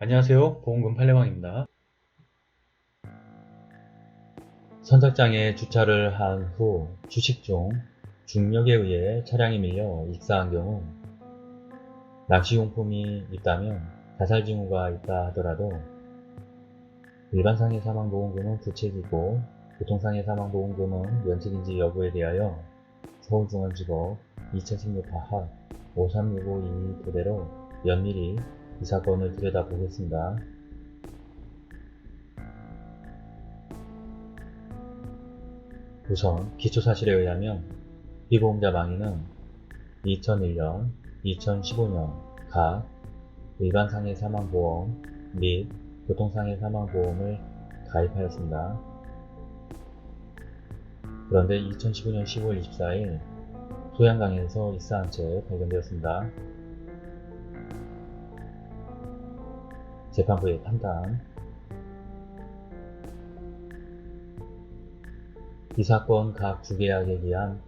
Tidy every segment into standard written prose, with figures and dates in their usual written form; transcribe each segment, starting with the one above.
안녕하세요. 보험금 팔례방입니다. 선착장에 주차를 한 후 휴식 중 중력에 의해 차량이 밀려 익사한 경우 낚시용품이 있다면 자살 징후가 있다 하더라도 일반상해 사망보험금은 부책이고 교통상해 사망보험금은 면책인지 여부에 대하여 서울중앙지법 2016파 536522 토대로 면밀히 이 사건을 들여다보겠습니다. 우선 기초사실에 의하면 피보험자 망인은 2001년, 2015년 각 일반상해 사망보험 및 교통상해 사망보험을 가입하였습니다. 그런데 2015년 10월 24일 소양강에서 익사한 채 발견되었습니다. 재판부의 판단. 이 사건 각 주계약에 의한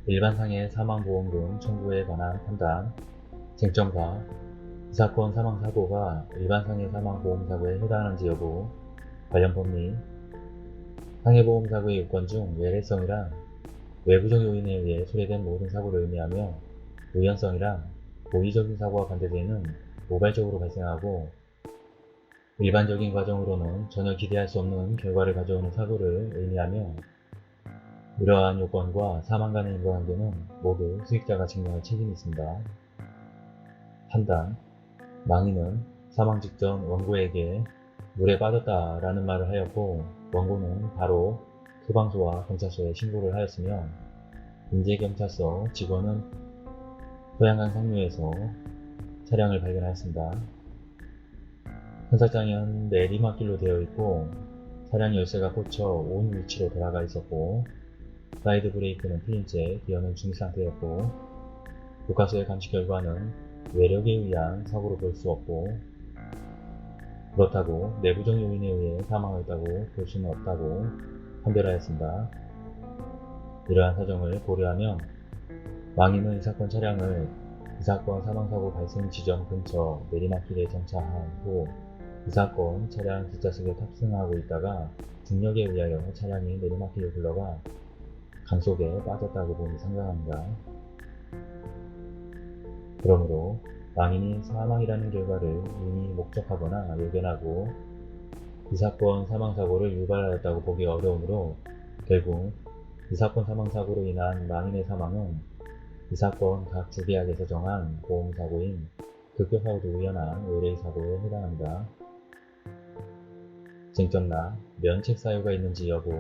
일반상해 사망보험금 청구에 관한 판단, 쟁점과 이 사건 사망사고가 일반상해 사망보험사고에 해당하는지 여부, 관련 법리, 상해보험사고의 요건 중 외래성이란 외부적 요인에 의해 초래된 모든 사고를 의미하며 우연성이란 고의적인 사고와 반대되는 모발적으로 발생하고 일반적인 과정으로는 전혀 기대할 수 없는 결과를 가져오는 사고를 의미하며 이러한 요건과 사망 간의 인과관계는 모두 수익자가 증명할 책임이 있습니다. 판단. 망인은 사망 직전 원고에게 물에 빠졌다라는 말을 하였고 원고는 바로 소방서와 경찰서에 신고를 하였으며 인제경찰서 직원은 소양강 상류에서 차량을 발견하였습니다. 선착장은 내리막길로 되어 있고 차량 열쇠가 꽂혀 온 위치로 돌아가 있었고 사이드 브레이크는 풀린 채 기어는 중지 상태였고 교과서의 감식 결과는 외력에 의한 사고로 볼 수 없고 그렇다고 내부적 요인에 의해 사망하였다고 볼 수는 없다고 판별하였습니다. 이러한 사정을 고려하면 망인은 이 사건 차량을 이 사건 사망사고 발생 지점 근처 내리막길에 정차한 후 이 사건 차량 뒷좌석에 탑승하고 있다가 중력에 의하여 차량이 내리막길로 굴러가 강속에 빠졌다고 보니 상당합니다. 그러므로 망인이 사망이라는 결과를 이미 목적하거나 예견하고 이 사건 사망사고를 유발하였다고 보기 어려우므로 결국 이 사건 사망사고로 인한 망인의 사망은 이 사건 각 주계약에서 정한 보험사고인 급격하고도 우연한 의뢰의 사고에 해당합니다. 쟁점나 면책 사유가 있는지 여부.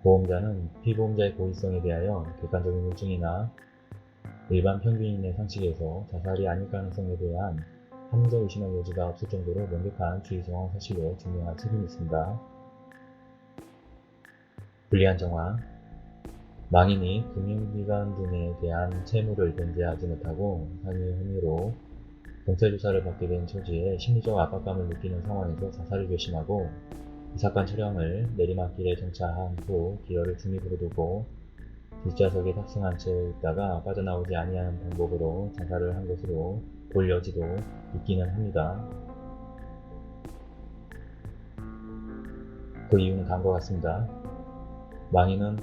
보험자는 피보험자의 고의성에 대하여 객관적인 물증이나 일반 평균인의 상식에서 자살이 아닐 가능성에 대한 합리적 의심의 여지가 없을 정도로 명백한 주의 정황 사실로 증명할 책임이 있습니다. 불리한 정황. 망인이 금융기관 등에 대한 채무를 변제하지 못하고 상해 혐의로 경찰 조사를 받게 된 처지에 심리적 압박감을 느끼는 상황에서 자살을 결심하고 이 사건 차량을 내리막길에 정차한 후 기어를 중립으로 두고 뒷좌석에 탑승한 채 있다가 빠져나오지 아니하는 방법으로 자살을 한 것으로 볼 여지도 있기는 합니다. 그 이유는 다음과 같습니다. 망인은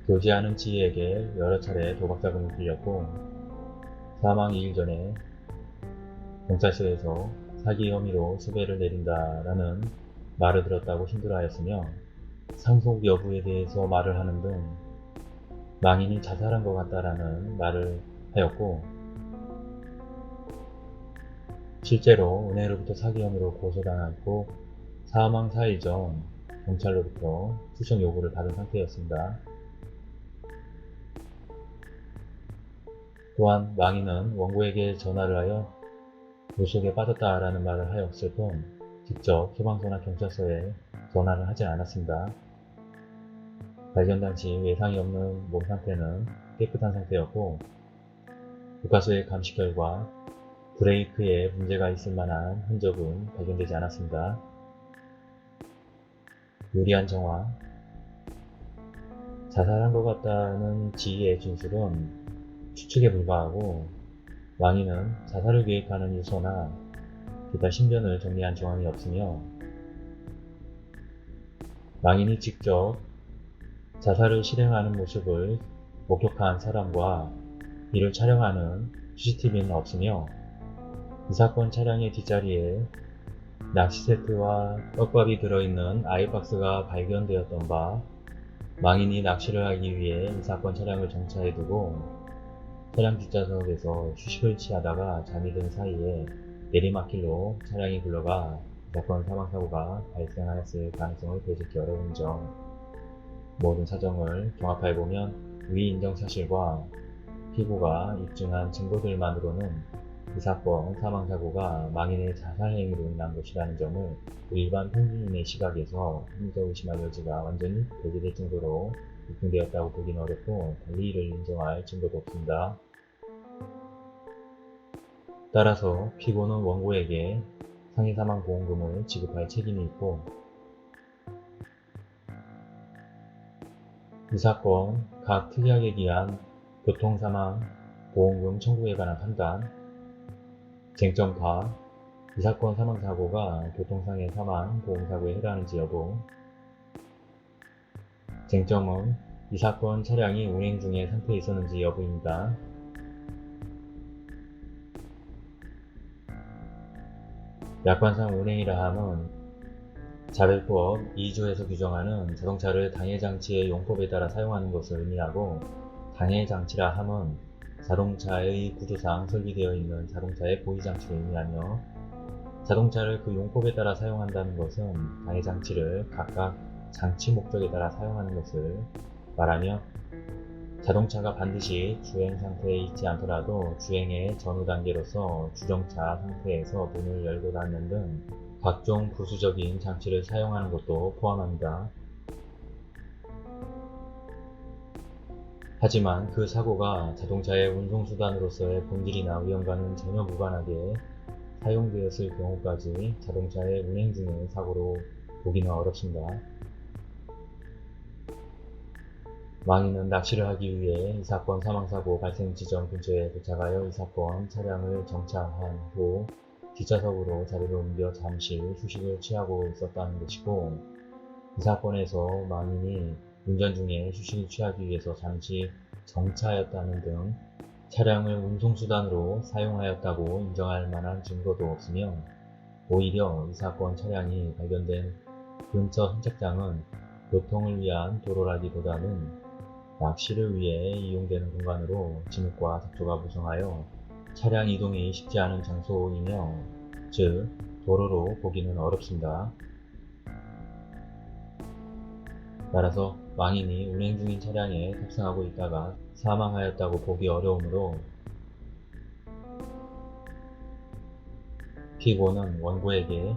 교제하는 지희에게 여러 차례 도박자금을 빌렸고 사망 2일 전에 경찰서에서 사기 혐의로 수배를 내린다라는 말을 들었다고 힘들어하였으며 상속 여부에 대해서 말을 하는 등 망인이 자살한 것 같다라는 말을 하였고 실제로 은행으로부터 사기 혐의로 고소당했고 사망 4일 전 경찰로부터 수정 요구를 받은 상태였습니다. 또한 망인은 원고에게 전화를 하여 물속에 빠졌다라는 말을 하였을 뿐 직접 소방서나 경찰서에 전화를 하지 않았습니다. 발견 당시 외상이 없는 몸 상태는 깨끗한 상태였고 교과서의 감식 결과 브레이크에 문제가 있을 만한 흔적은 발견되지 않았습니다. 유리한 정황. 자살한 것 같다는 지희의 진술은 추측에 불과하고 망인은 자살을 계획하는 유서나 기타 신변을 정리한 정황이 없으며 망인이 직접 자살을 실행하는 모습을 목격한 사람과 이를 촬영하는 CCTV는 없으며 이 사건 차량의 뒷자리에 낚시 세트와 떡밥이 들어있는 아이박스가 발견되었던 바 망인이 낚시를 하기 위해 이 사건 차량을 정차해두고 차량 뒷좌석에서 휴식을 취하다가 잠이 든 사이에 내리막길로 차량이 굴러가 이 사건 사망사고가 발생하였을 가능성을 배제하기 어려운 점. 모든 사정을 종합해보면 위 인정 사실과 피고가 입증한 증거들만으로는 이 사건 사망사고가 망인의 자살행위로 인한 것이라는 점을 일반 평균인의 시각에서 합리적 의심할 여지가 완전히 배제될 정도로 입증되었다고 보기는 어렵고 달리 이를 인정할 증거도 없습니다. 따라서 피고는 원고에게 상해사망보험금을 지급할 책임이 있고 이 사건 각 특약에 기한 교통사망보험금 청구에 관한 판단, 쟁점파, 이 사건 사망사고가 교통상해 사망 보험사고에 해당하는지 여부, 쟁점은 이 사건 차량이 운행 중에 상태에 있었는지 여부입니다. 약관상 운행이라 함은 자별법 2조에서 규정하는 자동차를 당해장치의 용법에 따라 사용하는 것을 의미하고 당해장치라 함은 자동차의 구조상 설계되어 있는 자동차의 보이장치를 의미하며 자동차를 그 용법에 따라 사용한다는 것은 당해장치를 각각 장치 목적에 따라 사용하는 것을 말하며 자동차가 반드시 주행 상태에 있지 않더라도 주행의 전후 단계로서 주정차 상태에서 문을 열고 닫는 등 각종 부수적인 장치를 사용하는 것도 포함합니다. 하지만 그 사고가 자동차의 운송수단으로서의 본질이나 위험과는 전혀 무관하게 사용되었을 경우까지 자동차의 운행 중의 사고로 보기는 어렵습니다. 망인은 낚시를 하기 위해 이 사건 사망사고 발생 지점 근처에 도착하여 이 사건 차량을 정차한 후 뒷좌석으로 자리를 옮겨 잠시 휴식을 취하고 있었다는 것이고 이 사건에서 망인이 운전 중에 휴식을 취하기 위해서 잠시 정차하였다는 등 차량을 운송수단으로 사용하였다고 인정할 만한 증거도 없으며 오히려 이 사건 차량이 발견된 근처 선착장은 교통을 위한 도로라기보다는 낚시를 위해 이용되는 공간으로 진흙과 잡초가 무성하여 차량 이동이 쉽지 않은 장소이며 즉 도로로 보기는 어렵습니다. 따라서 망인이 운행 중인 차량에 탑승하고 있다가 사망하였다고 보기 어려우므로 피고는 원고에게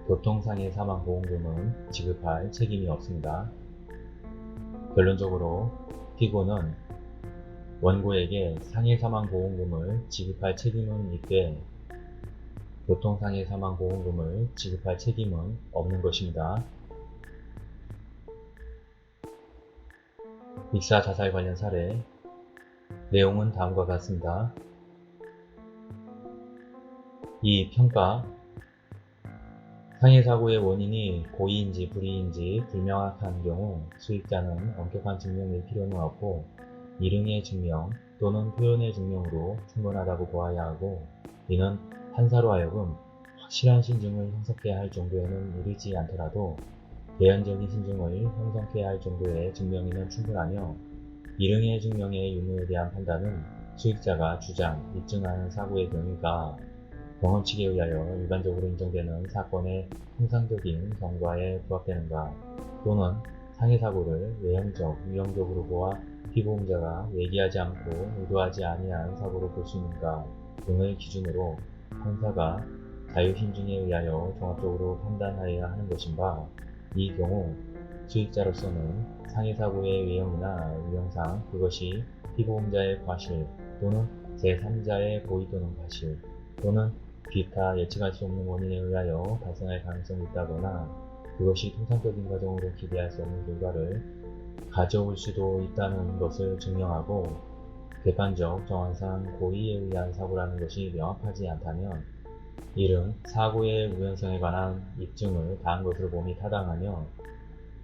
교통상해 사망보험금은 지급할 책임이 없습니다. 결론적으로 피고는 원고에게 상해사망보험금을 지급할 책임은 있되 교통상해 사망보험금을 지급할 책임은 없는 것입니다. 익사 자살 관련 사례 내용은 다음과 같습니다. 이 평가 상해사고의 원인이 고의인지 불의인지 불명확한 경우 수익자는 엄격한 증명일 필요는 없고 일응의 증명 또는 표현의 증명으로 충분하다고 보아야 하고 이는 판사로 하여금 확실한 신증을 형성케 할 정도에는 이르지 않더라도 대안적인 신증을 형성케 할 정도의 증명이면 충분하며 일응의 증명의 유무에 대한 판단은 수익자가 주장, 입증하는 사고의 경위가 경험칙에 의하여 일반적으로 인정되는 사건의 통상적인 경과에 부합되는가 또는 상해사고를 외형적, 유형적으로 보아 피보험자가 얘기하지 않고 의도하지 아니한 사고로 볼 수 있는가 등을 기준으로 판사가 자유심증에 의하여 종합적으로 판단하여야 하는 것인가 이 경우 수익자로서는 상해사고의 외형이나 유형상 그것이 피보험자의 과실 또는 제3자의 고의 또는 과실 또는 기타 예측할 수 없는 원인에 의하여 발생할 가능성이 있다거나 그것이 통상적인 과정으로 기대할 수 없는 결과를 가져올 수도 있다는 것을 증명하고 객관적 정황상 고의에 의한 사고라는 것이 명확하지 않다면 이름, 사고의 우연성에 관한 입증을 다한 것으로 봄이 타당하며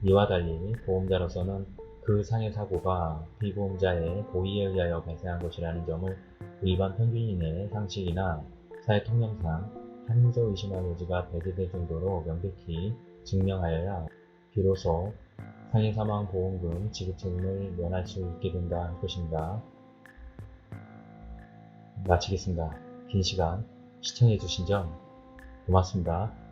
이와 달리 보험자로서는 그 상해 사고가 피보험자의 고의에 의하여 발생한 것이라는 점을 일반 평균인의 상식이나 사회 통념상 합리적 의심할 여지가 배제될 정도로 명백히 증명하여야 비로소 상해 사망 보험금 지급 책임을 면할 수 있게 된다 할 것입니다. 마치겠습니다. 긴 시간 시청해주신 점 고맙습니다.